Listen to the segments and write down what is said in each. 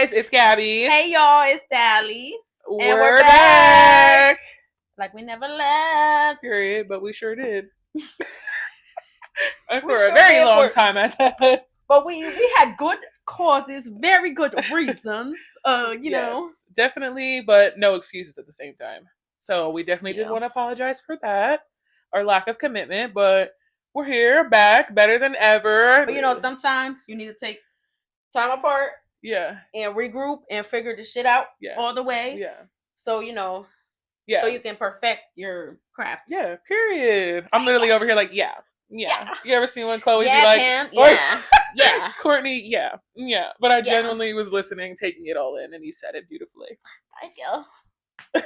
guys, it's Gabby. Hey y'all, it's Dally. And We're back. Like we never left. Period, but we sure did. And We for sure a very did long for- time at that. But we had good causes, very good reasons. You know. Definitely, but no excuses at the same time. So we definitely did want to apologize for that. Our lack of commitment, but we're here, back, better than ever. But you know, sometimes you need to take time apart. Yeah. And regroup and figure the shit out all the way. Yeah. So, you know, so you can perfect your craft. Yeah, period. I'm literally over here like, yeah. You ever seen when Chloe be like, Pam, yeah. Courtney, yeah. But I genuinely was listening, taking it all in, and you said it beautifully. Thank you.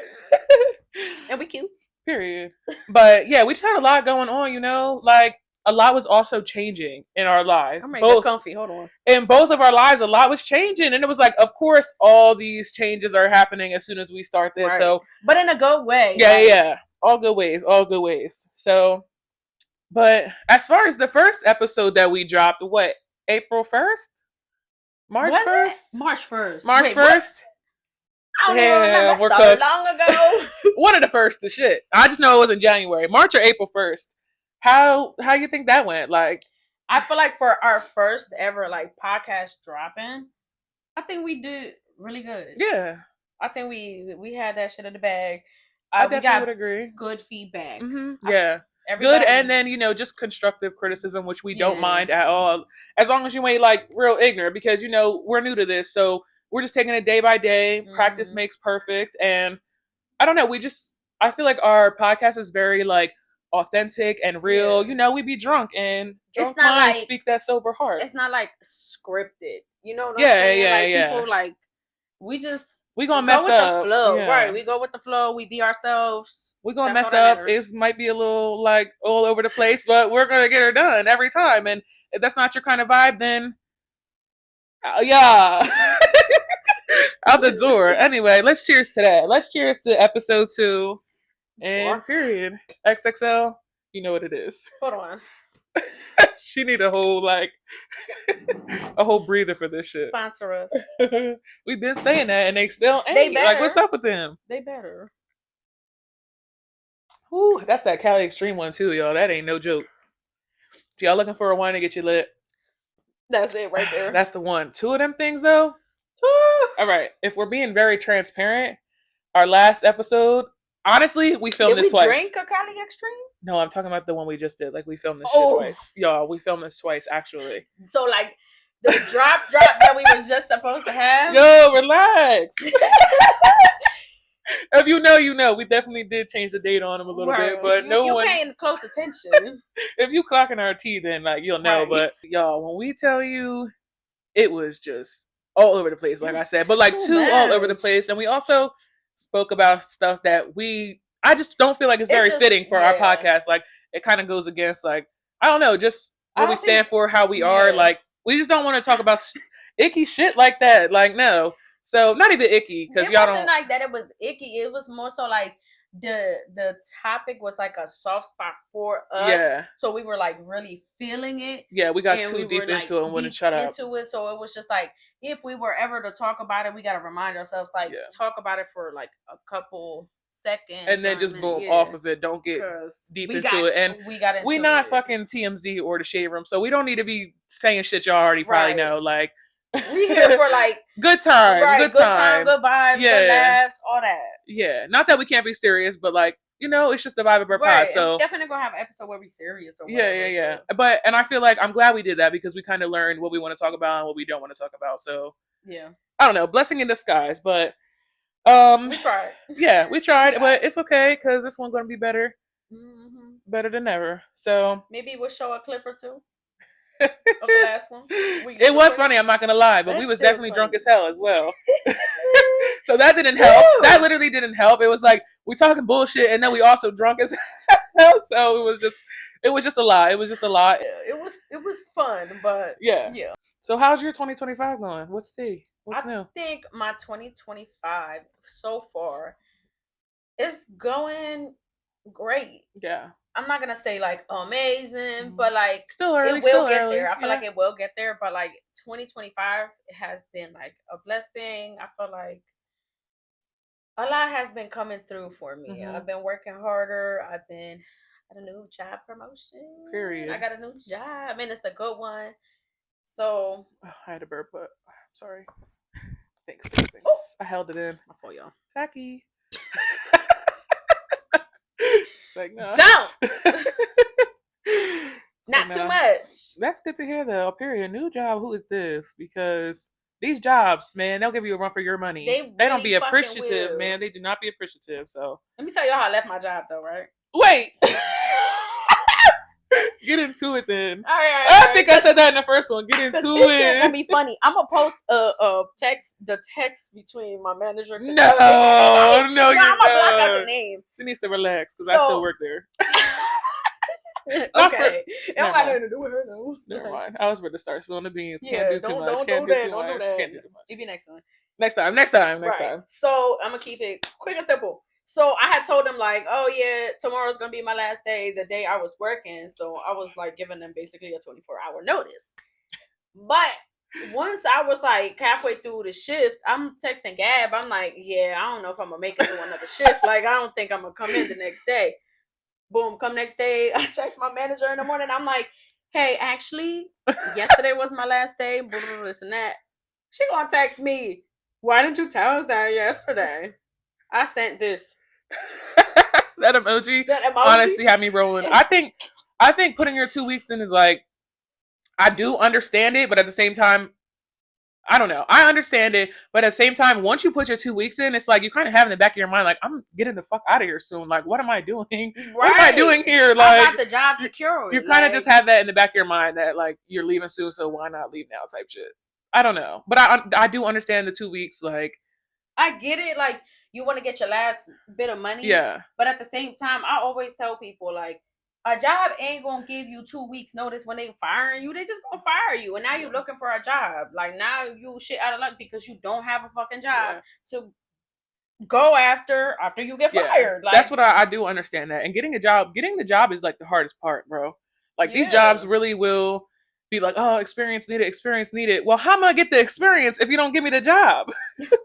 And we cute. Period. But yeah, we just had a lot going on, you know? Like, a lot was also changing in our lives. I'm ready to get comfy. Hold on. In both of our lives, a lot was changing. And it was like, of course, all these changes are happening as soon as we start this. Right. So, but in a good way. Yeah. All good ways. So, but as far as the first episode that we dropped, what? April 1st? March 1st? March 1st. March 1st? I don't even remember. We're so long ago. One of the first to shit. I just know it was in January. March or April 1st. How you think that went? Like, I feel like for our first ever like podcast dropping, I think we did really good. Yeah. I think we had that shit in the bag. I definitely would agree. Good feedback. Mm-hmm. Yeah. Good, and then, you know, just constructive criticism, which we don't mind at all. As long as you ain't like real ignorant, because, you know, we're new to this. So we're just taking it day by day. Mm-hmm. Practice makes perfect. And I don't know. I feel like our podcast is very like authentic and real. You know, we be drunk and drunk minds speak that sober heart. It's not like scripted. You know what I'm saying? Like people like we gonna mess up. The flow. Yeah. Right. We go with the flow. We be ourselves. We gonna mess up. It might be a little like all over the place, but we're gonna get her done every time. And if that's not your kind of vibe, then out the door. Anyway, let's cheers to that. Let's cheers to episode 2. And period. XXL, you know what it is. Hold on. She need a whole a whole breather for this shit. Sponsor us. We've been saying that and they still ain't. They better. Like, what's up with them? They better. Ooh, that's that Cali Extreme one too, y'all. That ain't no joke. Y'all looking for a wine to get you lit? That's it right there. That's the one. 2 of them things though. All right. If we're being very transparent, our last episode, honestly, we filmed this twice. Did we drink a Cali Extreme? No, I'm talking about the one we just did. Like, we filmed this shit twice. Y'all, we filmed this twice, actually. So, like, the drop that we were just supposed to have? Yo, relax. If you know, you know. We definitely did change the date on them a little bit, but you're paying close attention. If you clocking our tea, then, like, you'll know. Right. But, y'all, when we tell you, it was just all over the place, like I said. But, like, all over the place. And we also spoke about stuff that I just don't feel like it's very fitting for our podcast. Like, it kind of goes against, like, I don't know, just what we stand for, how we are. Like, we just don't want to talk about icky shit like that. Like, no. So, not even icky, because y'all don't. It wasn't like that it was icky. It was more so like the topic was like a soft spot for us. Yeah. So, we were like really feeling it. Yeah, we got too deep into it and wouldn't shut up. So, it was just like, if we were ever to talk about it, we got to remind ourselves, like, talk about it for like a couple seconds. And then just boom off of it. Don't get deep into it. And we not fucking TMZ or the Shade Room, so we don't need to be saying shit y'all already probably know. Like, we here for like good time, good vibes, good laughs, all that. Yeah, not that we can't be serious, but like, you know, it's just the vibe of our pod. So we're definitely gonna have an episode where we serious. Or yeah. But I feel like I'm glad we did that because we kind of learned what we want to talk about and what we don't want to talk about. So yeah, I don't know, blessing in disguise, but we tried. Yeah, we tried, but it's okay because this one's gonna be better, better than ever. So maybe we'll show a clip or two. Of the last one. It was funny, I'm not gonna lie, but we was definitely drunk as hell as well. So that didn't help. That literally didn't help. It was like we talking bullshit and then we also drunk as hell. So it was just a lot. It was just a lot. Yeah, it was fun, but yeah. So how's your 2025 going? What's new? I think my 2025 so far is going great. Yeah. I'm not gonna say like amazing, but like still early, it will get early. there. I feel like it will get there, but like 2025 has been like a blessing. I feel like a lot has been coming through for me. I've been working harder. I got a new job promotion. Period. I got a new job, and it's a good one. So I had a burp, but I'm sorry. Thanks. Oh. I held it in. My fault, y'all. Tacky. Like, no. Don't. Not too much. That's good to hear, though. Period. New job. Who is this? Because these jobs, man, they'll give you a run for your money. They really don't be appreciative, man. They do not be appreciative. So let me tell you how I left my job, though. Right? Wait. Get into it then. All right. I think I said that in the first one. Get into it. This shit gonna be funny. I'm gonna post the text between my manager. No, I'm gonna block out the name. She needs to relax because I still work there. Okay. It don't got nothing to do with her though. Never mind. I was ready to start spilling the beans. Yeah, can't do too much. Can't do too much. Maybe next one. Next time. So I'm gonna keep it quick and simple. So I had told them like, oh yeah, tomorrow's gonna be my last day, the day I was working. So I was like giving them basically a 24-hour notice. But once I was like halfway through the shift, I'm texting Gab. I'm like, yeah, I don't know if I'm gonna make it through another shift. Like I don't think I'm gonna come in the next day. Boom, come next day. I text my manager in the morning. I'm like, hey, actually, yesterday was my last day. This and that. She gonna text me. Why didn't you tell us that yesterday? I sent this. That emoji honestly had me rolling. I think putting your 2 weeks in is like, I do understand it, but at the same time, I don't know. I understand it, but at the same time, once you put your 2 weeks in, it's like you kind of have in the back of your mind, like, I'm getting the fuck out of here soon. Like, what am I doing? Right. What am I doing here? Like, I got the job secure. You kind of just have that in the back of your mind that like you're leaving soon, so why not leave now? Type shit. I don't know, but I do understand the 2 weeks. Like, I get it. Like, you want to get your last bit of money. Yeah. But at the same time, I always tell people, like, a job ain't going to give you 2 weeks notice when they firing you. They just going to fire you. And now you're looking for a job. Like, now you shit out of luck because you don't have a fucking job to go after you get fired. Like, that's what I do understand that. And getting the job is like the hardest part, bro. Like, these jobs really will be like, oh, experience needed. Well, how am I gonna get the experience if you don't give me the job?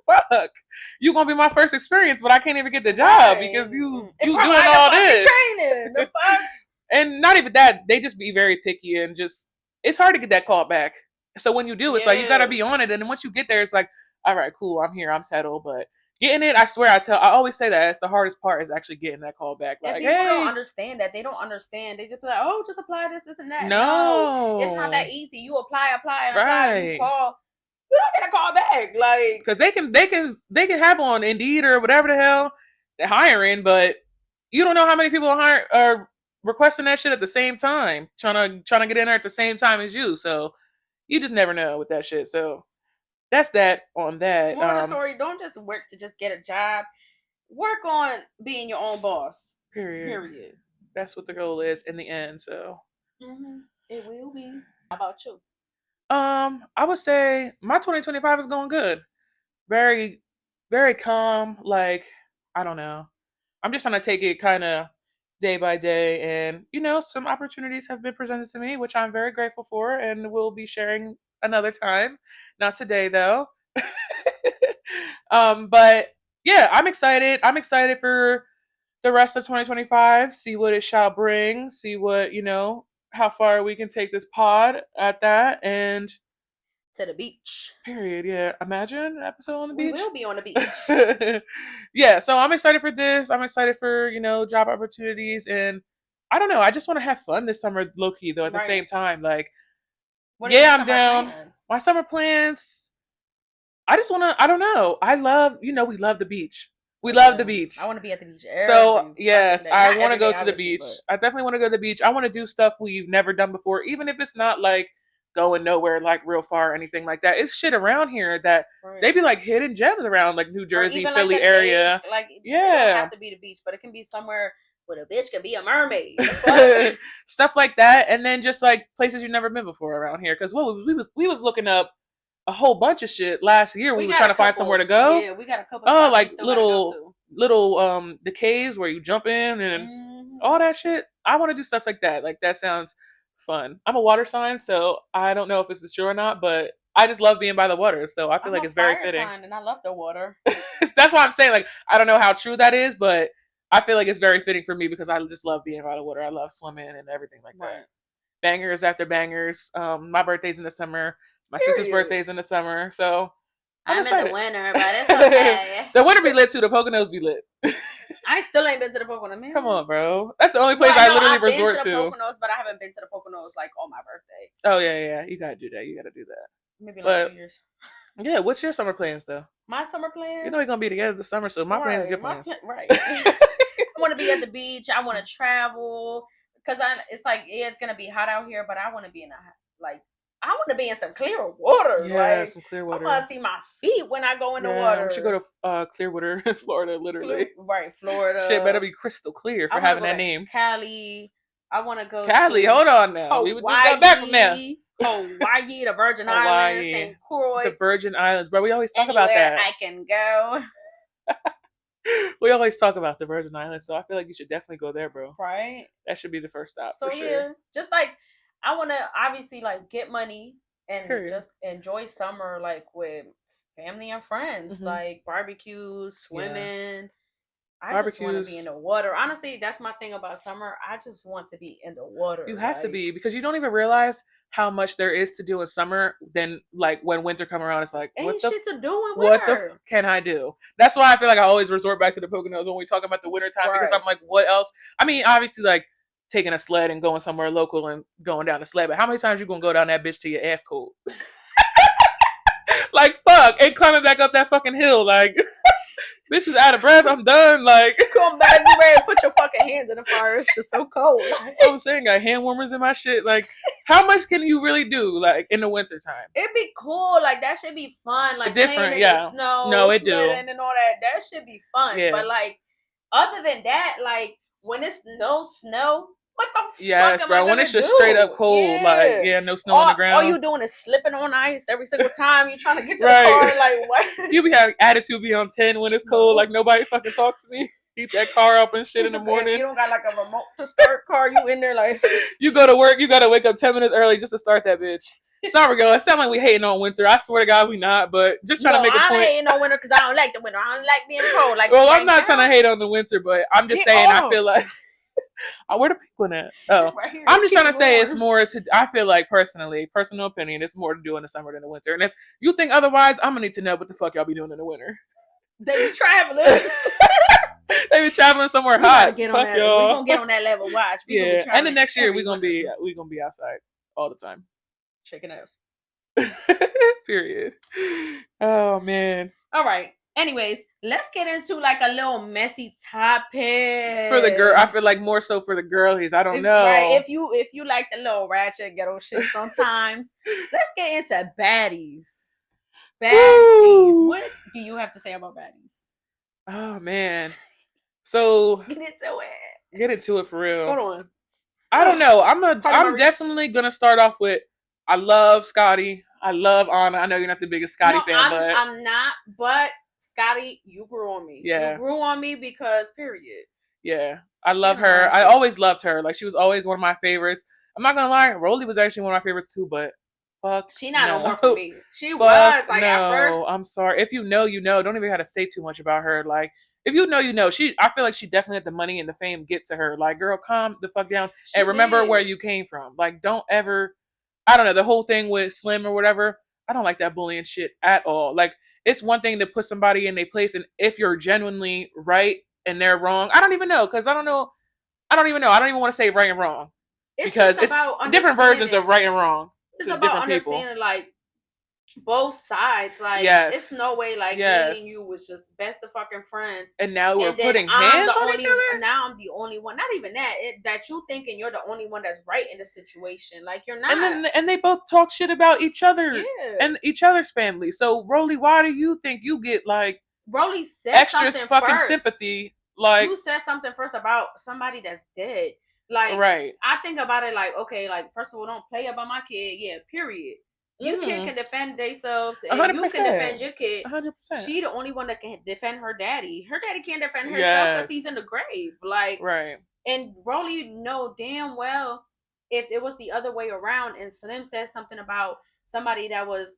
Fuck. You gonna be my first experience, but I can't even get the job because you doing all this. Training. The fuck? And not even that, they just be very picky and just, it's hard to get that call back. So when you do, it's like, you gotta be on it. And then once you get there, it's like, all right, cool, I'm here, I'm settled. But getting it, I swear, I always say that it's the hardest part is actually getting that call back. Like, and people don't understand that. They don't understand. They just be like, oh, just apply this and that. No, it's not that easy. You apply, and apply. You call. You don't get a call back, like, because they can have on Indeed or whatever the hell they're hiring, but you don't know how many people are requesting that shit at the same time, trying to get in there at the same time as you. So you just never know with that shit. So that's that on that. More of the story, don't just work to just get a job. Work on being your own boss. Period. That's what the goal is in the end. So it will be. How about you? I would say my 2025 is going good. Very, very calm. Like, I don't know. I'm just trying to take it kind of day by day, and some opportunities have been presented to me, which I'm very grateful for, and we'll be sharing another time. Not today though. But yeah, I'm excited. I'm excited for the rest of 2025. See what it shall bring. See what how far we can take this pod at that, and to the beach. Period. Yeah. Imagine an episode on the beach. We will be on the beach. Yeah. So I'm excited for this. I'm excited for job opportunities, and I don't know. I just want to have fun this summer, low key though. At the same time, like, I'm down. Plans? My summer plans. I just want to. I don't know. I love. We love the beach. We love the beach. I want to be at the beach. So yes, I want to go to the beach. I definitely want to go to the beach. I want to do stuff we've never done before, even if it's not like going nowhere like real far or anything like that. It's shit around here that they be like hidden gems around, like New Jersey, Philly area. Like, it don't have to be the beach, but it can be somewhere where the bitch can be a mermaid. Stuff like that, and then just like places you've never been before around here. Because we was looking up a whole bunch of shit last year. We were trying to find somewhere to go. Yeah, we got a couple. Oh, like little the caves where you jump in and all that shit. I want to do stuff like that. Like that sounds fun. I'm a water sign, so I don't know if this is true or not, but I just love being by the water. So I feel I'm like a it's very fire fitting. sign, and I love the water. That's why I'm saying like I don't know how true that is, but I feel like it's very fitting for me because I just love being by the water. I love swimming and everything like that. Bangers after bangers. My birthday's in the summer. My sister's birthday's in the summer. So I'm in the winter, but it's okay. The winter be lit too. The Poconos be lit. I still ain't been to the Poconos, man. Come on, bro. That's the only place I literally resort to. I've been to the Poconos, but I haven't been to the Poconos like on my birthday. Oh yeah. You gotta do that. You gotta do that. Maybe like 2 years. Yeah, what's your summer plans though? My summer plans? You know we're gonna be together this summer, so my plans is your plans. Right. I want to be at the beach. I want to travel because it's like it's gonna be hot out here, but I want to be in I want to be in some clear water. Yeah, some clear water. I want to see my feet when I go in the water. We should go to Clearwater, Florida, literally. Right, Florida. Shit better be crystal clear for having that name. Cali. I want to go. Cali, hold on now. Hawaii, we just got back from there. Hawaii, the Virgin Islands, St. Croix. The Virgin Islands, bro. We always talk about that. I can go. We always talk about the Virgin Islands, so I feel like you should definitely go there, bro. Right. That should be the first stop. So for sure. just like I want to obviously like get money and just enjoy summer like with family and friends, like barbecues, swimming. I just want to be in the water. Honestly, that's my thing about summer. I just want to be in the water. You have to be because you don't even realize how much there is to do in summer. Then, like when winter come around, it's like ain't shit to do in winter. What the can I do? That's why I feel like I always resort back to the Poconos when we talk about the winter time because I'm like, what else? I mean, obviously, like taking a sled and going somewhere local and going down the sled. But how many times you gonna go down that bitch till your ass cold? Like fuck, and climbing back up that fucking hill, like. Bitch is out of breath. I'm done. Like, come back, you ready to put your fucking hands in the fire. It's just so cold. I'm saying, got hand warmers in my shit. Like, how much can you really do, like, in the winter time? It'd be cool. Like, that should be fun. Like, different, in the snow. No, it do. And all that. That should be fun. Yeah. But, like, other than that, like, when it's no snow, what the fuck? Yes, bro. When it's just straight up cold, like, no snow on the ground. All you doing is slipping on ice every single time you trying to get to the car. Like, what? You be having attitude be on 10 when it's cold. Like, nobody fucking talk to me. Heat that car up and shit in the morning. You don't got like a remote to start car. You in there like. You go to work. You got to wake up 10 minutes early just to start that bitch. Sorry, girl. It sounds like we hating on winter. I swear to God, we not. But just trying to make a point. I'm hating on winter because I don't like the winter. I don't like being cold. Like, well, I'm not trying to hate on the winter, but I'm just saying I feel like. Where the penguin at? Oh, right here, I'm just trying to say it's more to. I feel like personal opinion, it's more to do in the summer than the winter. And if you think otherwise, I'm gonna need to know what the fuck y'all be doing in the winter. They be traveling. They be traveling somewhere hot. Fuck y'all. We gonna get on that level. Watch. Yeah, and the next year we gonna be outside all the time, shaking ass. Period. Oh man. All right. Anyways, let's get into like a little messy topic for the girl. I feel like more so for the girlies. I don't know. Right? If you like the little ratchet ghetto shit sometimes, let's get into baddies. Baddies. Ooh. What do you have to say about baddies? Oh man. So get into it for real. Hold on. I don't know. I'm definitely gonna start off with I love Scotty. I love Anna. I know you're not the biggest Scotty fan, but I'm not, but Scotty, you grew on me. Yeah. You grew on me because period. Yeah. I love her. I always loved her. Like she was always one of my favorites. I'm not gonna lie, Rolly was actually one of my favorites too, but fuck. She not no more for me. She was like at first. I'm sorry. If you know, you know. Don't even have to say too much about her. Like if you know, you know. I feel like she definitely had the money and the fame get to her. Like, girl, calm the fuck down and remember where you came from. Like, don't ever I don't know, the whole thing with Slim or whatever. I don't like that bullying shit at all. Like it's one thing to put somebody in their place, and if you're genuinely right and they're wrong, I don't even know because I don't even want to say right and wrong because it's different versions of right and wrong. It's about understanding like both sides. Like it's no way like me and you was just best of fucking friends, and now we're putting hands on each other. Now I'm the only one. Not even that. That you thinking you're the only one that's right in the situation. Like you're not. And they both talk shit about each other and each other's family. So Rolly, why do you think you get like Rolly said extra something fucking first. Sympathy? Like you said something first about somebody that's dead. Like I think about it like okay, like first of all, don't play about my kid. Yeah, period. You kid can defend themselves, and 100%. You can defend your kid. 100%. She the only one that can defend her daddy. Her daddy can't defend herself because he's in the grave. Like, And Rolly know damn well if it was the other way around and Slim said something about somebody that was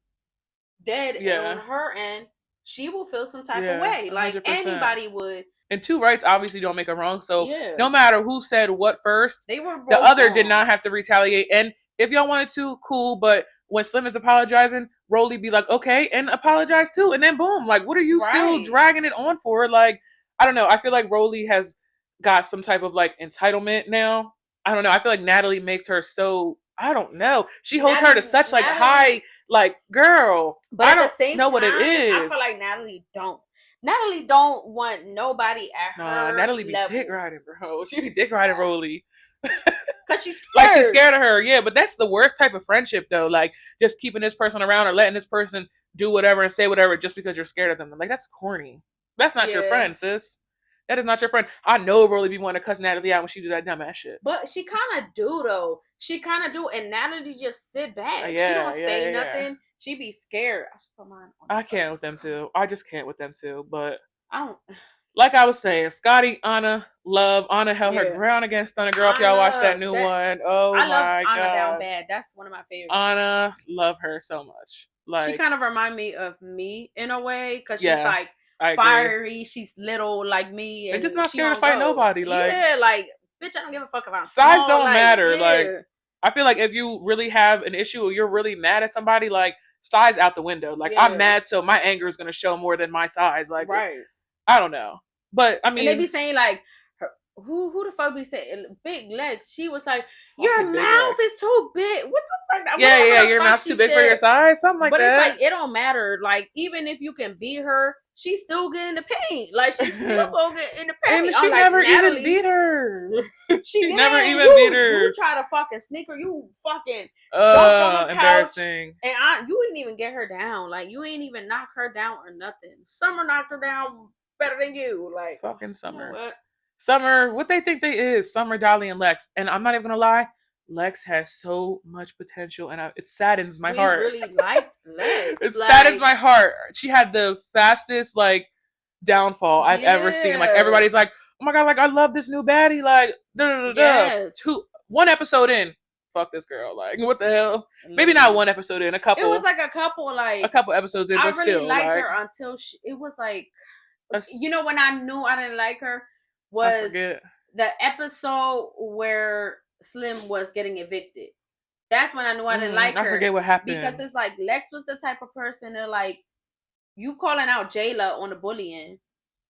dead on her end, she will feel some type of way. 100%. Like anybody would. And two rights obviously don't make a wrong. So no matter who said what first, they were both the other wrong. Did not have to retaliate. And if y'all wanted to, cool. But when Slim is apologizing, Rolly be like, okay, and apologize too. And then boom, like, what are you still dragging it on for? Like, I don't know. I feel like Rolly has got some type of like entitlement now. I don't know. I feel like Natalie makes her so, I don't know. She holds her to such like high, like, girl. But I don't at the same know time, what it is. I feel like Natalie don't want nobody at her Natalie be level. dick riding, bro. She be dick riding Rolly. Cause she's scared. Like she's scared of her, yeah. But that's the worst type of friendship, though. Like just keeping this person around or letting this person do whatever and say whatever just because you're scared of them. Like that's corny. That's not your friend, sis. That is not your friend. I know Rolly be wanting to cuss Natalie out when she do that dumbass shit. But she kind of do though. She kind of do, and Natalie just sit back. She don't say nothing. She be scared. I should put mine on. I can't with them too. I just can't with them too. But I don't. Like I was saying, Scotty, Anna, love. Anna held her ground against Thunder Girl. If y'all watch that new one, oh my god. I love Anna Down Bad. That's one of my favorites. Anna, love her so much. Like she kind of remind me of me in a way because she's like fiery. She's little like me, and just not scared to fight nobody. Like like bitch, I don't give a fuck about size. Don't matter. Like I feel like if you really have an issue or you're really mad at somebody, like size out the window. Like I'm mad, so my anger is gonna show more than my size. Like I don't know. But I mean, and they be saying like, who the fuck be saying big legs? She was like, your mouth is too big. What the fuck? Yeah, your mouth's too big for your size, something like that. But it's like it don't matter. Like even if you can beat her, she still get in the paint. Like she still gonna get in the paint. And she never even beat her. She never even beat her. You try to fucking sneak her. You fucking jumped on the couch. Embarrassing. And you didn't even get her down. Like you ain't even knock her down or nothing. Summer knocked her down better than you. Like fucking Summer. You know what? Summer, what they think they is, Summer, Dolly, and Lex. And I'm not even gonna lie, Lex has so much potential, and it saddens my heart. We really liked Lex. It saddens my heart. She had the fastest like downfall I've ever seen. Like everybody's like, oh my god, like I love this new baddie. Like, one episode in, fuck this girl. Like, what the hell? Maybe not one episode in, a couple. It was like a couple episodes in, but still, I really liked her until it was like, you know, when I knew I didn't like her was the episode where Slim was getting evicted. That's when I knew I didn't like her. I forget what happened. Because it's like Lex was the type of person that like you calling out Jayla on the bullying.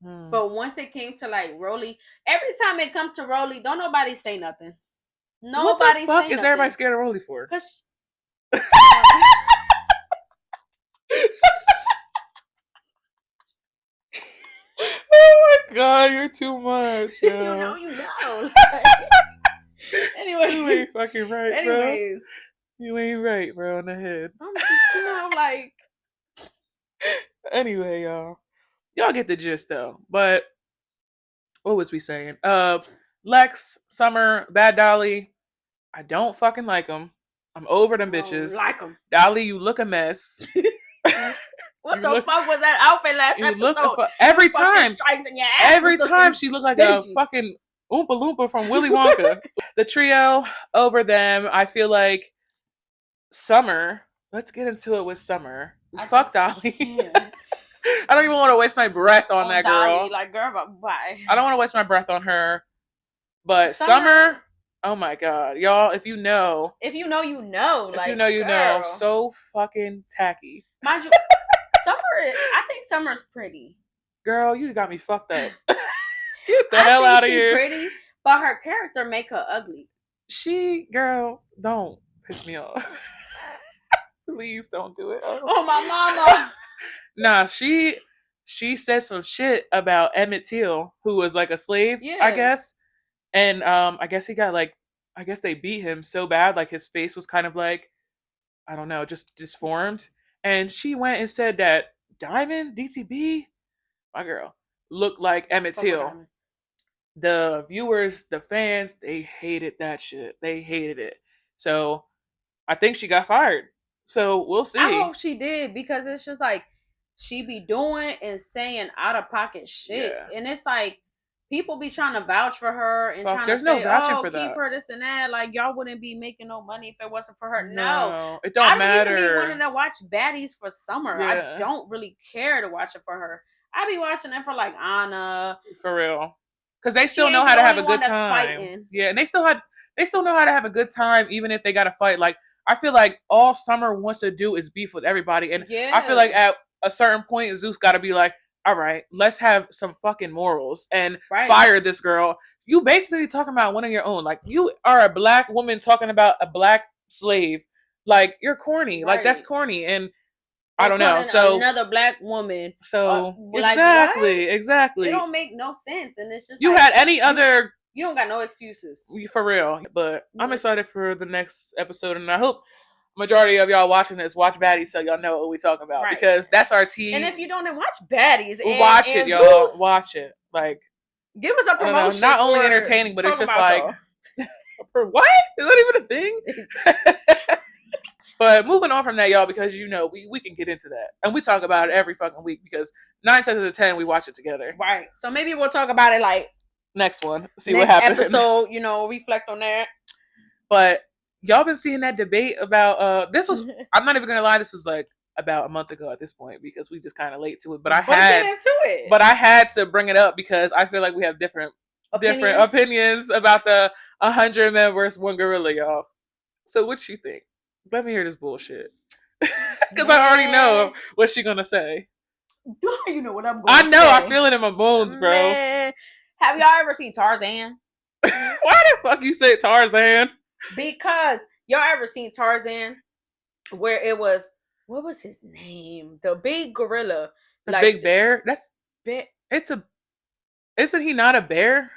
But once it came to like Rolly, every time it comes to Rolly, don't nobody say nothing. Nobody. What the fuck is everybody scared of Rolly for? Cause oh my god, you're too much. You know. Anyway, you ain't fucking right, anyways, bro. You ain't right, bro, in the head. I'm just, like. Anyway, y'all get the gist though. But what was we saying? Lex, Summer, Bad Dolly. I don't fucking like them. I'm over them bitches. Like them. Dolly, you look a mess. What the fuck was that outfit last episode? Every time. Every time she looked like a fucking Oompa Loompa from Willy Wonka. The trio over them, I feel like Summer. Let's get into it with Summer. Fuck Dolly. I don't even want to waste my breath on that girl. Dolly, like, girl, bye. I don't want to waste my breath on her. But Summer, oh my god. Y'all, if you know. If you know, you know. If you know, you know. So fucking tacky. Mind you, I think Summer's pretty. Girl, you got me fucked up. Get the hell out of here. She's pretty, but her character make her ugly. Girl, don't piss me off. Please don't do it. Oh my mama. Nah, she said some shit about Emmett Till, who was like a slave, I guess. And I guess he got like, I guess they beat him so bad, like his face was kind of like, I don't know, just disformed. And she went and said that Diamond, DTB, my girl, looked like Emmett Till. The viewers, the fans, they hated that shit. They hated it. So I think she got fired. So we'll see. I hope she did, because it's just like she be doing and saying out of pocket shit. And it's like people be trying to vouch for her and trying to say, keep her this and that. Like, y'all wouldn't be making no money if it wasn't for her. No, it don't matter. I don't even be wanting to watch baddies for summer. Yeah. I don't really care to watch it for her. I be watching it for like Anna. For real. Because they still know how to have a good time. Yeah, and they still know how to have a good time even if they got to fight. Like, I feel like all Summer wants to do is beef with everybody. And I feel like at a certain point, Zeus got to be like, all right, let's have some fucking morals and fire this girl. You basically talking about one of your own. Like, you are a black woman talking about a black slave. Like, you're corny. Like, that's corny. And I don't know. So another black woman. So exactly. It don't make no sense. And it's just you had any other. You don't got no excuses. For real. But I'm excited for the next episode. And I hope majority of y'all watching this watch Baddies so y'all know what we talking about. Because that's our tea. And if you don't, then watch Baddies. Watch it, y'all. Watch it. Like, give us a promotion. Not only entertaining, but it's just like, what? Is that even a thing? But moving on from that, y'all, because we can get into that. And we talk about it every fucking week because 9 times out of 10 we watch it together. Right. So maybe we'll talk about it like next one. See what happens. Episode, reflect on that. But y'all been seeing that debate about this was I'm not even gonna lie, this was like about a month ago at this point because we just kind of late to it. But I had to bring it up because I feel like we have different opinions about the 100 men versus one gorilla, y'all. So what you think? Let me hear this bullshit. Because I already know what she gonna say. You know what I'm gonna say. I know, I feel it in my bones, bro. Man. Have y'all ever seen Tarzan? Why the fuck you say Tarzan? Because y'all ever seen Tarzan? Where it was, what was his name? The big gorilla. The big bear? That's big. Isn't he not a bear?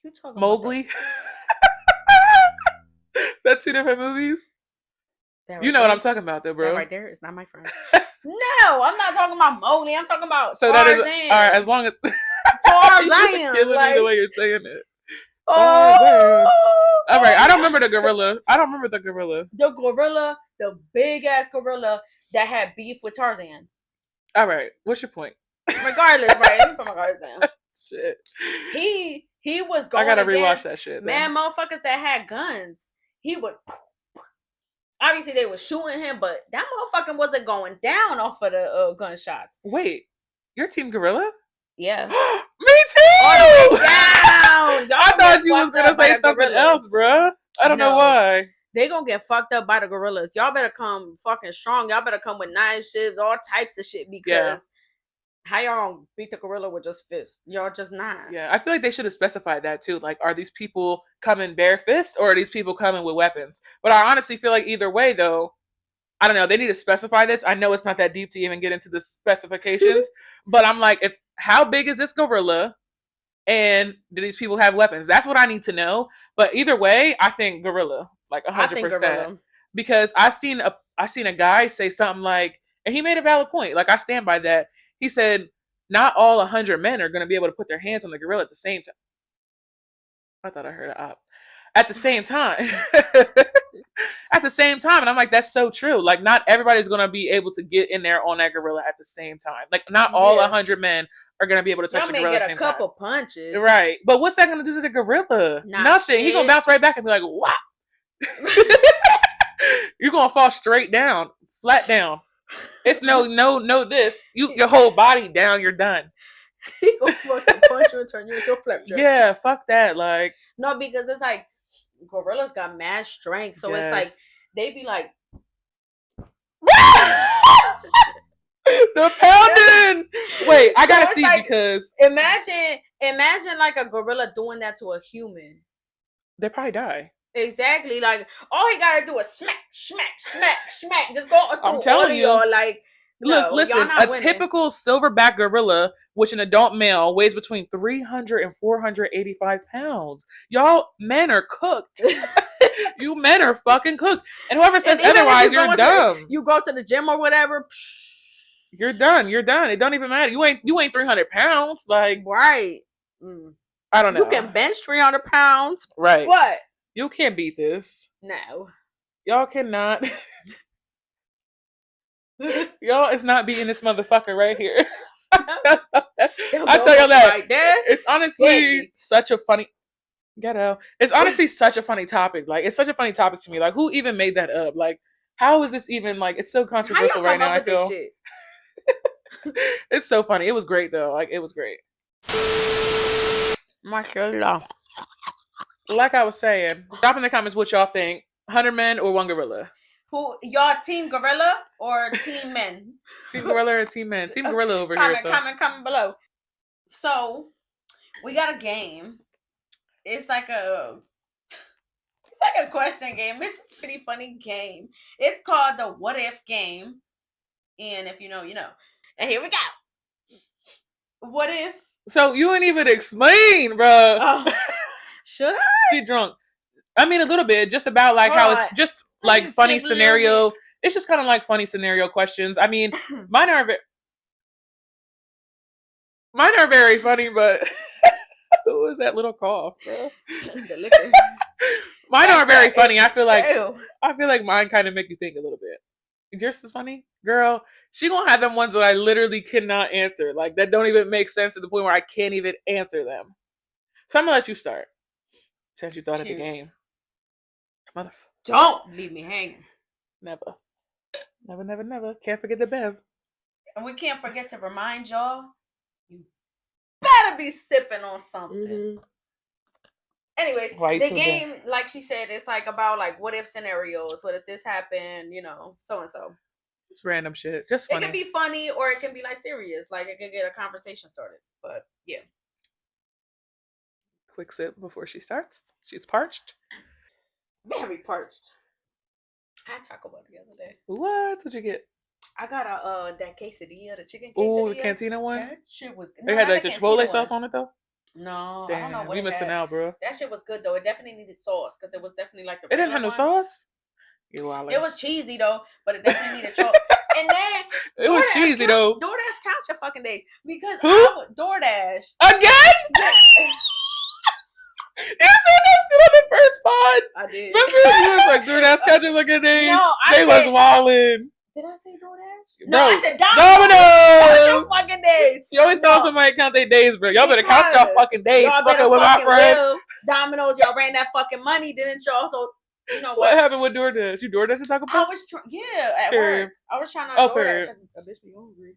You talking Mowgli? Is that 2 different movies? You know what I'm talking about, though, bro. That right there is not my friend. No, I'm not talking about Mowgli. I'm talking about Tarzan. That is all right. As long as Tarzan, you're killing me the way you're saying it. Tarzan. All right, I don't remember the gorilla. The big ass gorilla that had beef with Tarzan. All right, what's your point? Regardless, right? Let me put my cards down. Shit. He was going. I gotta rewatch that shit. Man, motherfuckers that had guns. He would. Obviously, they were shooting him, but that motherfucker wasn't going down off of the gunshots. Wait, your team gorilla? Yeah. Me too! All the way down! I thought you was going to say something else, bro. I don't know why. They gonna get fucked up by the gorillas. Y'all better come fucking strong. Y'all better come with knives, shivs, all types of shit because how y'all beat the gorilla with just fists? Y'all just not. Yeah, I feel like they should have specified that too. Like, are these people coming bare fist or are these people coming with weapons? But I honestly feel like either way, though, I don't know. They need to specify this. I know it's not that deep to even get into the specifications, but I'm like, how big is this gorilla? And do these people have weapons? That's what I need to know. But either way, I think gorilla, like 100%. Because I seen a guy say something like, and he made a valid point. Like, I stand by that. He said, not all 100 men are going to be able to put their hands on the gorilla at the same time. I thought I heard an op. At the same time. At the same time. And I'm like, that's so true. Like, not everybody's going to be able to get in there on that gorilla at the same time. Like, not all 100 men are going to be able to touch the gorilla at the same time. Y'all may get a couple punches. Right. But what's that going to do to the gorilla? Nothing. He's going to bounce right back and be like, whop. You're going to fall straight down. Flat down. It's no this. Your whole body down, you're done. He gonna fucking punch you and turn you into a flapjack. Yeah, fuck that. Like, no, because it's like gorillas got mad strength, so it's like they be like the pounding. Wait, I gotta see like, because imagine like a gorilla doing that to a human. They probably die. Exactly. Like, all he gotta do is smack, smack, smack, smack. Just go through. I'm telling you. Like, look, listen. A typical silverback gorilla, which an adult male weighs between 300 and 485 pounds. Y'all men are cooked. You men are fucking cooked. And whoever says otherwise, you're dumb. You go to the gym or whatever. You're done. You're done. It don't even matter. You ain't 300 pounds. Like, right. I don't know. You can bench 300 pounds. Right. What? You can't beat this. No. Y'all cannot. Y'all is not beating this motherfucker right here. I tell y'all that. Right there. It's honestly such a funny ghetto. It's honestly such a funny topic. Like, it's such a funny topic to me. Like, who even made that up? Like, how is this even like? It's so controversial right now. I feel. It's so funny. It was great though. Like, it was great. Mashallah. Like I was saying, drop in the comments what y'all think: 100 men or one gorilla. Who y'all, team gorilla or team men? Team gorilla or team men? Team gorilla over here. So. Comment below. So we got a game. It's like a question game. It's a pretty funny game. It's called the What If game. And if you know, you know. And here we go. What if? So you ain't even explain, bro. Oh, should I? She drunk. I mean, a little bit, just about like how it's just like funny scenario. It's just kind of like funny scenario questions. I mean, mine are very funny, but what was that little cough, bro? The liquor. Mine are very funny. I feel like mine kind of make you think a little bit. Yours is funny, girl. She gonna have them ones that I literally cannot answer, like that don't even make sense to the point where I can't even answer them. So I'm gonna let you start. Since you thought of the game. Don't leave me hanging. Never. Never. Can't forget the Bev. And we can't forget to remind y'all, you better be sipping on something. Mm-hmm. Anyways, the game, like she said, it's like about like what if scenarios. What if this happened? You know, so and so. Just random shit. Just funny. It can be funny or it can be like serious. Like it can get a conversation started. But yeah. Quick sip before she starts. She's parched. Very parched. I had Taco Bell the other day. What'd you get? I got that quesadilla, the chicken quesadilla. Ooh, the cantina one? That shit was good. They had like the Chipotle sauce on it though? No, damn, I don't know what we missing out, bro. That shit was good though. It definitely needed sauce because it was definitely like the. It didn't have no sauce. It was cheesy though, but it definitely needed sauce. And then it was cheesy though. DoorDash count your fucking days because DoorDash again. You said that shit on the first pod. I did. Remember you was like DoorDash count your fucking days. No, they was wildin'. Did I say DoorDash? No, I said Domino's. Fucking days. You always tell somebody count their days, bro. Y'all better count y'all fucking days. Fucking with my friend. Domino's, y'all ran that fucking money, didn't y'all? So you know what happened with DoorDash? You DoorDash to Taco Bell? I was at work. I was trying to DoorDash because a bitch be hungry,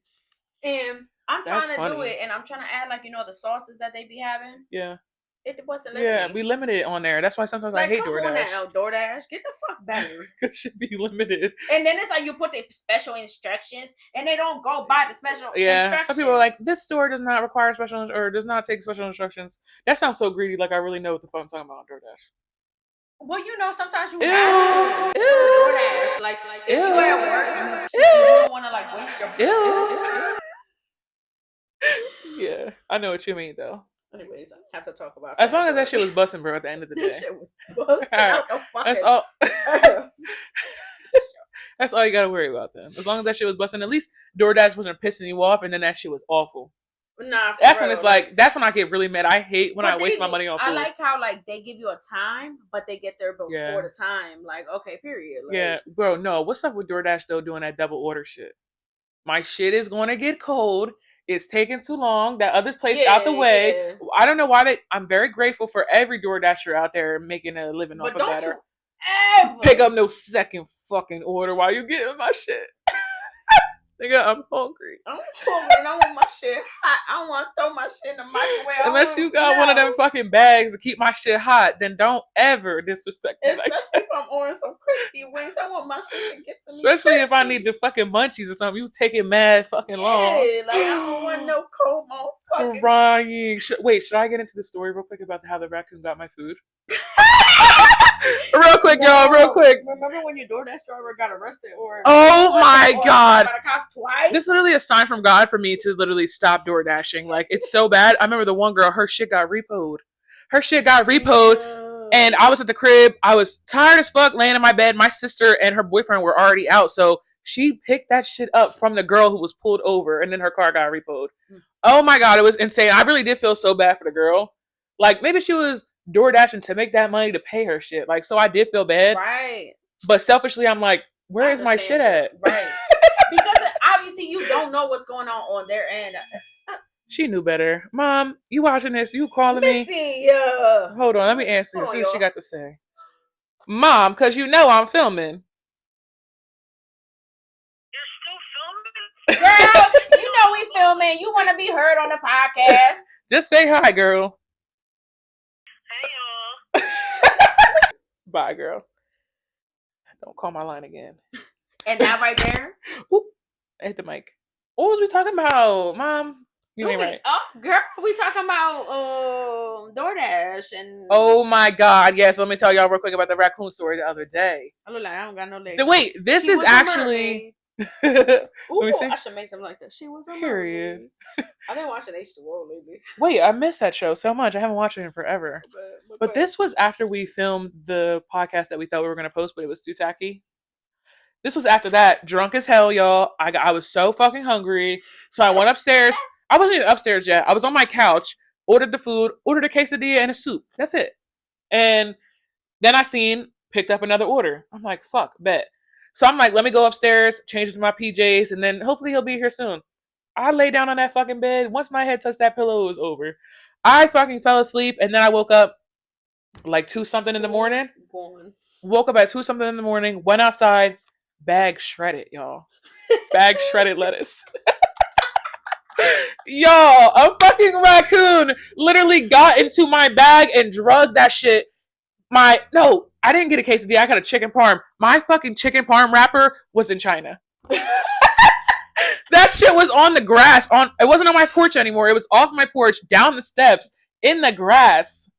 and I'm trying to do it, and I'm trying to add like the sauces that they be having. Yeah. It wasn't limited. Yeah, we limited on there. That's why sometimes I hate DoorDash. Come on now, DoorDash. Get the fuck better. It should be limited. And then it's like you put the special instructions and they don't go by the special instructions. Some people are like, this store does not require special or does not take special instructions. That sounds so greedy, like I really know what the fuck I'm talking about on DoorDash. Well, sometimes you have to DoorDash. Like if you at work, you don't want to like waste your Yeah, I know what you mean though. Anyways, I have to talk about as long as that shit was busting, bro. At the end of the day, that shit was busting out the fucking. That's all. That's all you gotta worry about then. As long as that shit was busting, at least DoorDash wasn't pissing you off, and then that shit was awful. Nah, that's when it's like that's when I get really mad. I hate when I waste my money on food. I like how like they give you a time, but they get there before the time. Like okay, period. Like, yeah, bro. No, what's up with DoorDash though doing that double order shit? My shit is going to get cold. It's taking too long. That other place out the way. Yeah. I don't know why I'm very grateful for every DoorDasher out there making a living off of that. Or ever pick up no second fucking order while you getting my shit. Nigga, I'm hungry. I'm hungry and I want my shit hot. I don't want to throw my shit in the microwave. Unless you got one of them fucking bags to keep my shit hot, then don't ever disrespect me. Especially if I'm ordering some crispy wings. I want my shit to get to me. Especially if I need the fucking munchies or something. You take it mad fucking long. Yeah, like I don't want no cold motherfucking. Crying. Wait, should I get into the story real quick about how the raccoon got my food? Real quick, y'all. Real quick. Remember when your DoorDash driver got arrested? Oh my god! By the cops twice? This is literally a sign from God for me to literally stop door dashing. Like it's so bad. I remember the one girl, her shit got repoed. And I was at the crib. I was tired as fuck, laying in my bed. My sister and her boyfriend were already out, so she picked that shit up from the girl who was pulled over, and then her car got repoed. Oh my god, it was insane. I really did feel so bad for the girl. Like maybe she was door dashing to make that money to pay her shit. Like so, I did feel bad. Right. But selfishly, I'm like, where is my shit at? Right. Because you see, you don't know what's going on their end. She knew better. Mom, you watching this? You calling Missy, me? Hold on, let me answer. See what she got to say. Mom, because you know I'm filming. You're still filming? Girl, you know we filming. You want to be heard on the podcast. Just say hi, girl. Hey, y'all. Bye, girl. Don't call my line again. And that right there? Whoop. I hit the mic. What was we talking about, Mom? You ain't right. Off, girl. We talking about DoorDash and. Oh my God! Yes, let me tell y'all real quick about the raccoon story the other day. I look like I don't got no legs. Wait, this is actually. Ooh, I should make something like that. She was a period. I've been watching H2O lately. Wait, I missed that show so much. I haven't watched it in forever. So but this was after we filmed the podcast that we thought we were going to post, but it was too tacky. This was after that. Drunk as hell, y'all. I was so fucking hungry. So I went upstairs. I wasn't even upstairs yet. I was on my couch, ordered the food, ordered a quesadilla and a soup. That's it. And then picked up another order. I'm like, fuck, bet. So I'm like, let me go upstairs, change into my PJs, and then hopefully he'll be here soon. I lay down on that fucking bed. Once my head touched that pillow, it was over. I fucking fell asleep, and then I woke up like 2-something in the morning. Woke up at 2-something in the morning, went outside, bag shredded, y'all. Bag shredded lettuce. Y'all, a fucking raccoon literally got into my bag and drugged that shit. No, I didn't get a quesadilla. I got a chicken parm. My fucking chicken parm wrapper was in China. That shit was on the grass. It wasn't on my porch anymore. It was off my porch, down the steps, in the grass.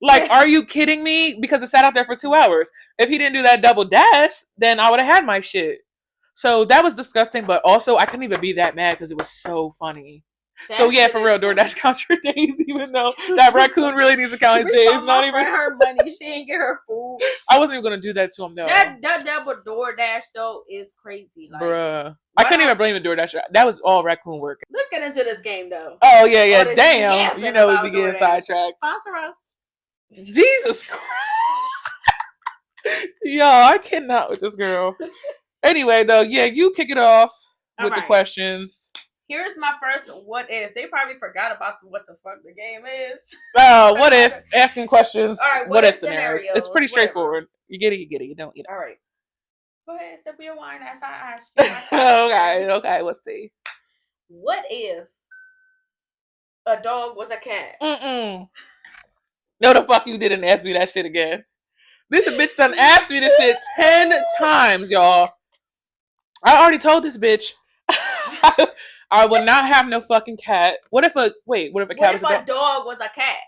Like, are you kidding me? Because it sat out there for 2 hours. If he didn't do that double dash, then I would have had my shit. So that was disgusting, but also I couldn't even be that mad because it was so funny. So yeah, for real, DoorDash count your days, even though that raccoon really needs to count his days. Not even her money. She ain't get her food. I wasn't even gonna do that to him though. That with DoorDash though is crazy. Like, bruh, I couldn't even blame the DoorDash. That was all raccoon work. Let's get into this game though. Oh yeah. Damn, you know we be getting sidetracked. Sponsor us. Jesus Christ. Y'all, I cannot with this girl. Anyway, though, yeah, you kick it off with the questions. Here's my first what if. They probably forgot about what the fuck the game is. What if? Asking questions. All right, what if scenarios. It's pretty straightforward. You get it, you don't. All right. Go ahead, sip your wine as I ask you. Okay, let's see. What if a dog was a cat? No, the fuck you didn't ask me that shit again. This bitch done asked me this shit 10 times, y'all. I already told this bitch I would not have no fucking cat. What if a cat was a dog? Dog was a cat?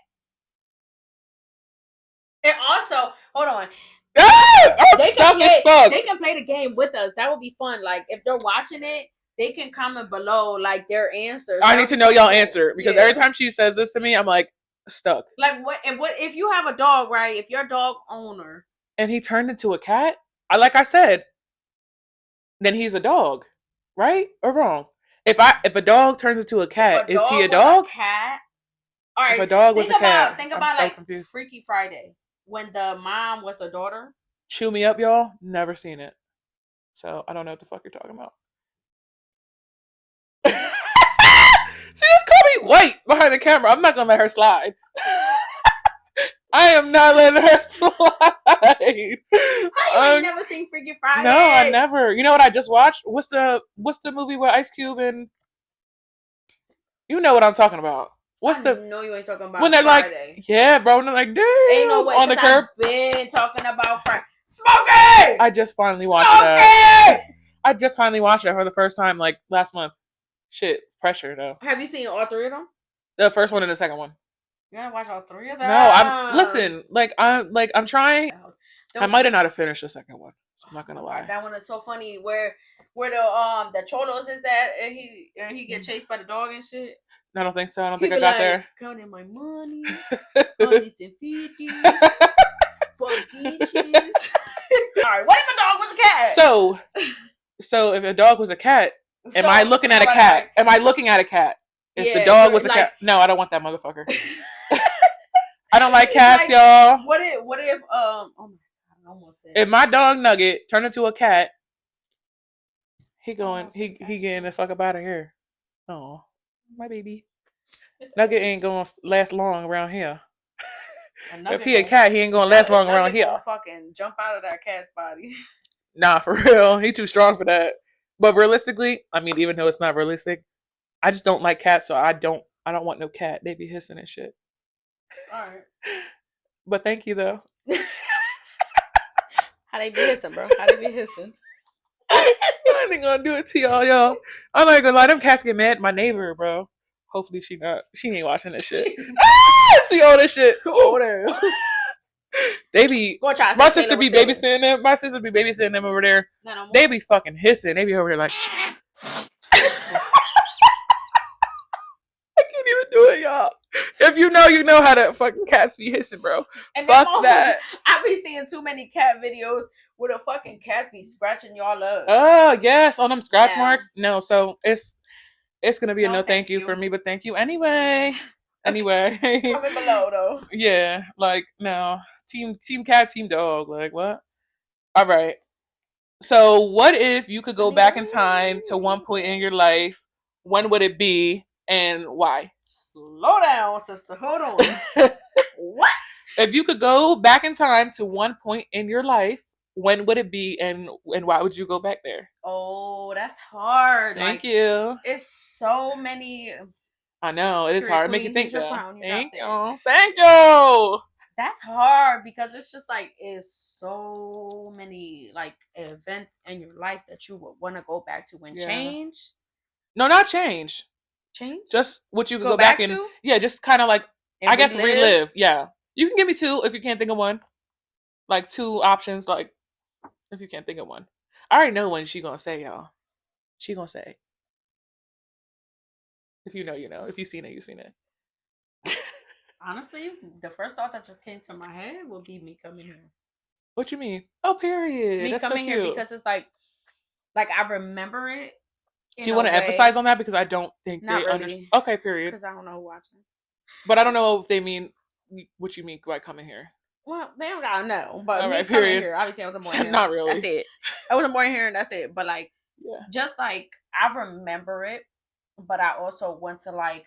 And also, hold on. I'm stuck as fuck. They can play the game with us. That would be fun. Like, if they're watching it, they can comment below, like, their answers. I need to know y'all answer. Because every time she says this to me, I'm like, stuck. Like, what if you have a dog, right? If you're a dog owner. And he turned into a cat? Like I said, then he's a dog. Right? Or wrong? If a dog turns into a cat, is he a dog? Cat. All right. If a dog was a cat, think about like confused. Freaky Friday when the mom was the daughter. Chew me up, y'all. Never seen it, so I don't know what the fuck you're talking about. She just called me white behind the camera. I'm not gonna let her slide. I am not letting her slide. How you never seen Freaky Friday? No, I never. You know what I just watched? What's the movie with Ice Cube and? You know what I'm talking about. No, you ain't talking about when they're Friday. Like, yeah, bro, and they're like, damn, ain't no way, on the curb. I've been talking about Friday. Smokey! I just finally watched that. I just finally watched it for the first time, like, last month. Shit, pressure, though. Have you seen all three of them? The first one and the second one. You gotta watch all three of them? No, I'm trying. I might have not have finished the second one. So I'm not gonna lie. That one is so funny where the Cholos is at and he get chased by the dog and shit. I don't think so. I don't think I got there. Counting my money, hundreds and fifties, for beaches. All right, what if a dog was a cat? So if a dog was a cat, am I looking at a cat? Am I looking at a cat? If the dog was a cat, no, I don't want that motherfucker. I don't like cats, y'all. What if oh my God, I almost said if my dog Nugget turned into a cat, He going. He getting the fuck up out of here. Oh, my baby. Nugget ain't gonna last long around here. If he a cat, he ain't gonna last long around here. Gonna fucking jump out of that cat's body. Nah, for real. He too strong for that. But realistically, I mean, even though it's not realistic, I just don't like cats, so I don't want no cat. They be hissing and shit. Alright. But thank you though. How they be hissing, bro? How they be hissing? I ain't gonna do it to y'all. I'm not gonna lie, them cats get mad at my neighbor, bro. Hopefully she ain't watching this shit. She old as shit. Old ass. They be my sister be babysitting them. My sister be babysitting them over there. No they be fucking hissing. They be over there like I can't even do it, y'all. If you know how to fucking cats be hissing, bro. And fuck that. I be seeing too many cat videos where the fucking cats be scratching y'all up. Oh yes, on them scratch marks. No, so it's gonna be a no thank you for me, but thank you anyway. Anyway. Comment below though. Yeah, like no. Team cat, team dog. Like what? All right. So what if you could go back in time to one point in your life? When would it be and why? Slow down, sister. Hold on. What? If you could go back in time to one point in your life, when would it be and why would you go back there? Oh, that's hard. Thank you. It's so many. I know it is hard. Make you think though. Thank you. Thank you. That's hard because it's just like it's so many like events in your life that you would want to go back to and change. No, not change. Change? Just what you could go back and to? Yeah, just kind of like and I guess relive. Yeah, you can give me two if you can't think of one. Like two options. Like if you can't think of one, I already know when she gonna say, y'all. She gonna say. If you know, you know. If you seen it, you seen it. Honestly, the first thought that just came to my head would be me coming here. What you mean? Oh, period. Me That's coming so here because it's like I remember it. Do you want to emphasize on that because I don't think not they really. understand? Okay, period. Because I don't know who watching. But I don't know if they mean what you mean by coming here. Well, they don't gotta know. But all me right, coming period. here, obviously I wasn't born here. Not really. That's it. I wasn't born here, and that's it. But like, just like I remember it, but I also want to like.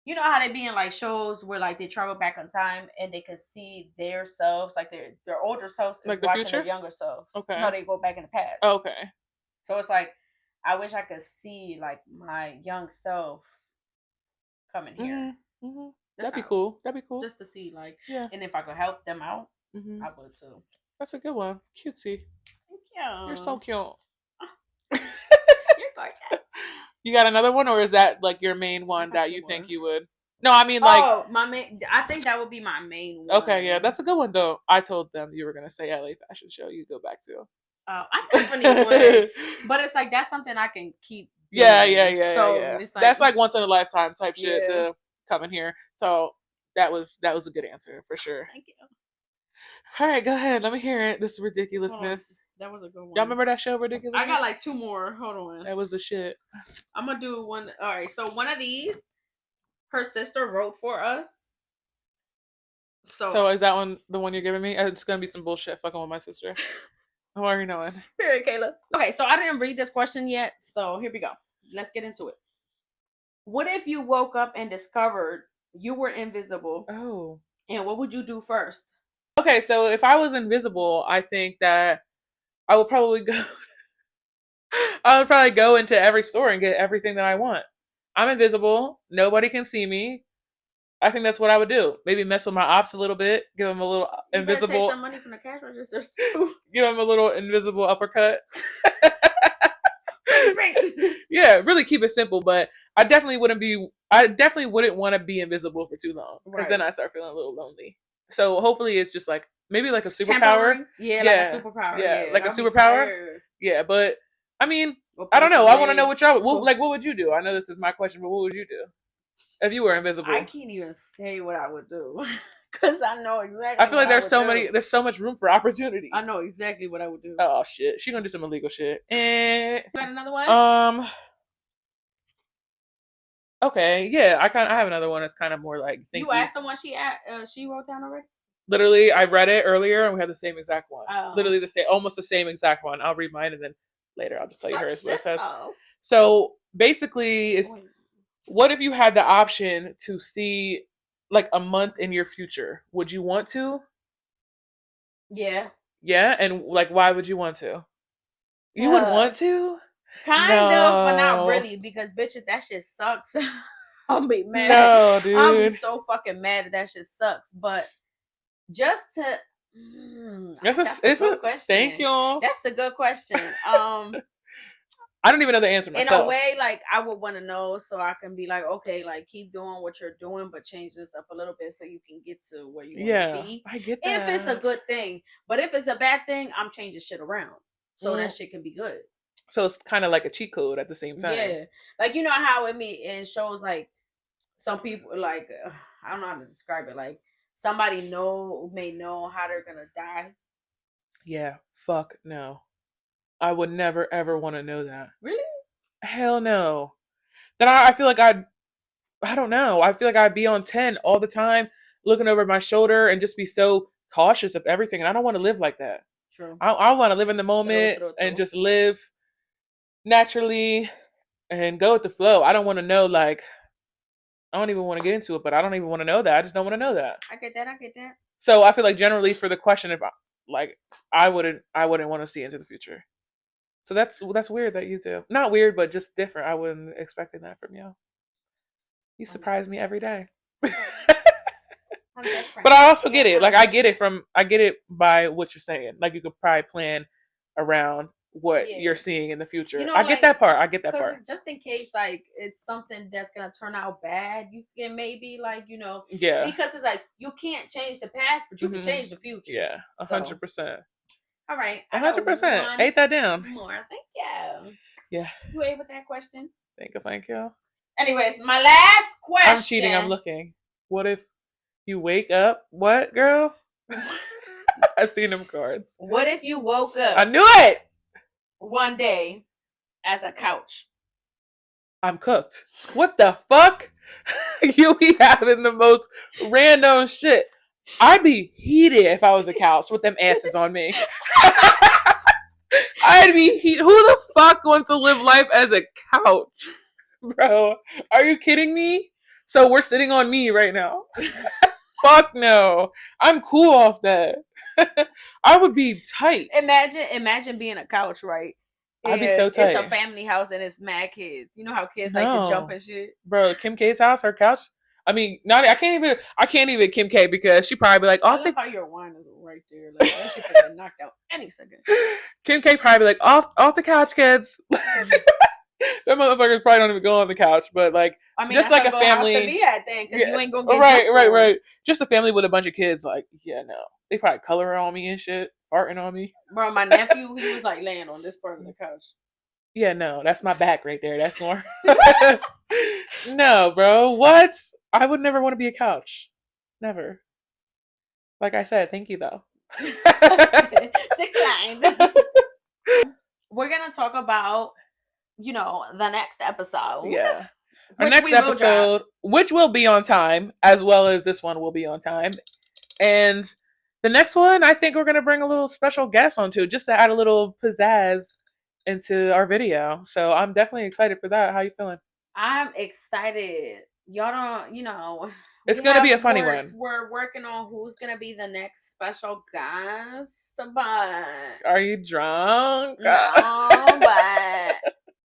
You know how they be in like shows where like they travel back in time and they can see their selves, like their older selves is like watching their younger selves. Okay. No, they go back in the past. Okay. So it's like I wish I could see like my young self coming here. Mm-hmm. Mm-hmm. That'd be cool. That'd be cool. Just to see like, and if I could help them out, I would too. That's a good one. Cutesy. Thank you. You're so cute. You're gorgeous. You got another one, or is that like your main one that you think you would? No, I mean like my main. I think that would be my main one. Okay, yeah, that's a good one though. I told them you were gonna say LA fashion show. You go back to. I definitely would, but it's like that's something I can keep. Doing. Yeah. So it's like, that's like once in a lifetime type shit to come in here. So that was a good answer for sure. Thank you. All right, go ahead. Let me hear it. This ridiculousness. That was a good one. Y'all remember that show, Ridiculous? I got like two more. Hold on. That was the shit. I'm gonna do one. All right. So one of these, her sister wrote for us. So is that one the one you're giving me? It's gonna be some bullshit fucking with my sister. I'm already knowing. Period, Kayla. Okay, so I didn't read this question yet. So here we go. Let's get into it. What if you woke up and discovered you were invisible? Oh. And what would you do first? Okay, so if I was invisible, I think that I would probably go into every store and get everything that I want. I'm invisible. Nobody can see me. I think that's what I would do. Maybe mess with my ops a little bit. Give them a little invisible. Take some money from the cash registers too. Give them a little invisible uppercut. Yeah, really keep it simple. But I definitely wouldn't want to be invisible for too long because then I start feeling a little lonely. So hopefully it's just like maybe like a superpower. Yeah, like a superpower. Yeah, like a superpower. Yeah, but I mean, I don't know. I want to know what y'all what would you do? I know this is my question, but what would you do if you were invisible? I can't even say what I would do because I know exactly. I feel like there's so much room for opportunity. I know exactly what I would do. Oh shit, she gonna do some illegal shit. You got another one? Okay, yeah, I have another one that's kind of more like. You asked the one she wrote down already. Literally, I read it earlier and we had the same exact one. Oh. Literally almost the same exact one. I'll read mine and then later. I'll just tell you hers. What it says. Stuff. So basically, it's what if you had the option to see like a month in your future? Would you want to? Yeah. Yeah, and like, why would you want to? You would want to? Kind of, but not really, because bitch, if that shit sucks, I'll be mad. No, dude. I'll be so fucking mad that shit sucks. But just to that's a good question. Thank you. That's a good question. I don't even know the answer myself. In a way, like I would want to know so I can be like, okay, like keep doing what you're doing, but change this up a little bit so you can get to where you want to be. I get that. If it's a good thing, but if it's a bad thing, I'm changing shit around so that shit can be good. So it's kind of like a cheat code at the same time. Yeah, like you know how in shows like some people like I don't know how to describe it. Like somebody may know how they're gonna die. Yeah, fuck no. I would never ever want to know that. Really? Hell no. Then I feel like I don't know. I feel like I'd be on 10 all the time, looking over my shoulder and just be so cautious of everything. And I don't want to live like that. True. I want to live in the moment and just live naturally and go with the flow. I don't want to know, like, I don't even want to get into it, but I don't even want to know that. I just don't want to know that. I get that. So I feel like generally for the question, if I wouldn't want to see into the future. So that's weird that you do. Not weird, but just different. I wasn't expecting that from you. You surprise me every day. But I also get it. Like I get it by what you're saying. Like you could probably plan around what you're seeing in the future. You know, I get that part. Just in case like it's something that's gonna turn out bad, you can maybe like, you know, because it's like you can't change the past, but you can change the future. Yeah, 100%. All right, 100%. Ate that down. More, thank you. Yeah. You ate with that question? Thank you. Anyways, my last question. I'm cheating. I'm looking. What if you wake up? What, girl? I've seen them cards. What if you woke up? I knew it. One day, as a couch. I'm cooked. What the fuck? You be having the most random shit. I'd be heated if I was a couch with them asses on me. I'd be heated. Who the fuck wants to live life as a couch? Bro, are you kidding me? So we're sitting on me right now. Fuck no. I'm cool off that. I would be tight. Imagine being a couch, right? I'd be so tight. It's a family house and it's mad kids. You know how kids like to jump and shit? Bro, Kim K's house, her couch. I mean, I can't even Kim K because she probably be like, I love how your wine is right there. Like that shit could get knocked out any second. Kim K probably be like, off the couch, kids. Them motherfuckers probably don't even go on the couch, but like, I mean, just like a family. To be at then, because you ain't gonna get right. Just a family with a bunch of kids. Like, yeah, no, they probably color on me and shit, farting on me. Bro, my nephew, he was like laying on this part of the couch. Yeah, no, that's my back right there. That's more. No, bro, what? I would never want to be a couch. Never. Like I said, thank you though. Declined. We're gonna talk about, you know, the next episode. Yeah. Our next episode, which will be on time, as well as this one will be on time. And the next one, I think we're going to bring a little special guest onto just to add a little pizzazz into our video. So I'm definitely excited for that. How you feeling? I'm excited. Y'all don't, you know. It's going to be a funny one. We're working on who's going to be the next special guest. But are you drunk? No, but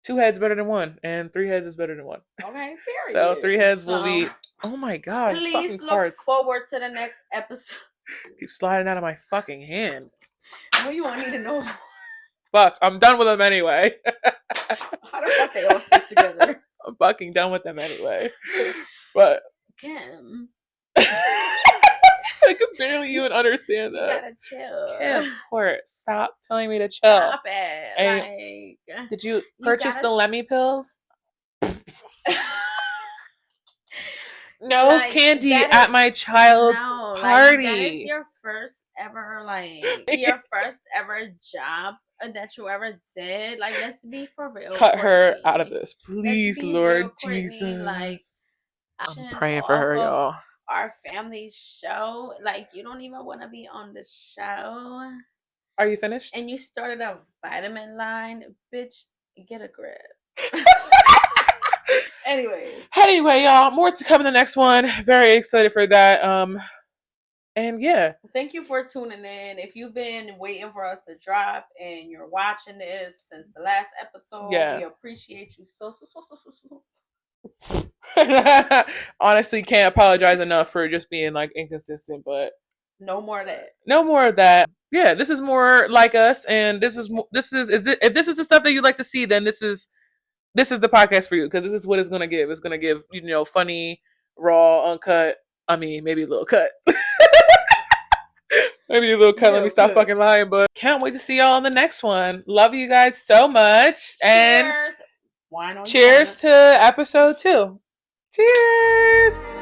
2 heads better than 1, and 3 heads is better than 1. Okay, period. So 3 heads will be. Oh my god! Please look forward to the next episode. Keep sliding out of my fucking hand. Well, you won't need to know. Fuck! I'm done with them anyway. How the fuck they all stick together? I'm fucking done with them anyway. But Kim. I can barely even understand that. You gotta chill. Kim, Court, stop telling me to chill. Stop it. Did you purchase the Lemmy pills? No candy at my child's party. That is your first ever, your first ever job that you ever did. Like, let's be for real. Cut her out of this, please, Lord Jesus. Like, I'm praying for her, y'all. Our family show, like, you don't even want to be on the show. Are you finished? And you started a vitamin line, bitch, get a grip. Anyway, y'all, more to come in the next one. Very excited for that. And yeah. Thank you for tuning in. If you've been waiting for us to drop and you're watching this since the last episode, we appreciate you so. Honestly, can't apologize enough for just being like inconsistent, but no more of that. No more of that. Yeah, this is more like us, and if this is the stuff that you like to see, then this is the podcast for you, because this is what it's gonna give. It's gonna give, funny, raw, uncut. I mean, maybe a little cut. Maybe a little cut. Let me stop fucking lying, but can't wait to see y'all on the next one. Love you guys so much. Cheers. And cheers to episode 2. Cheers.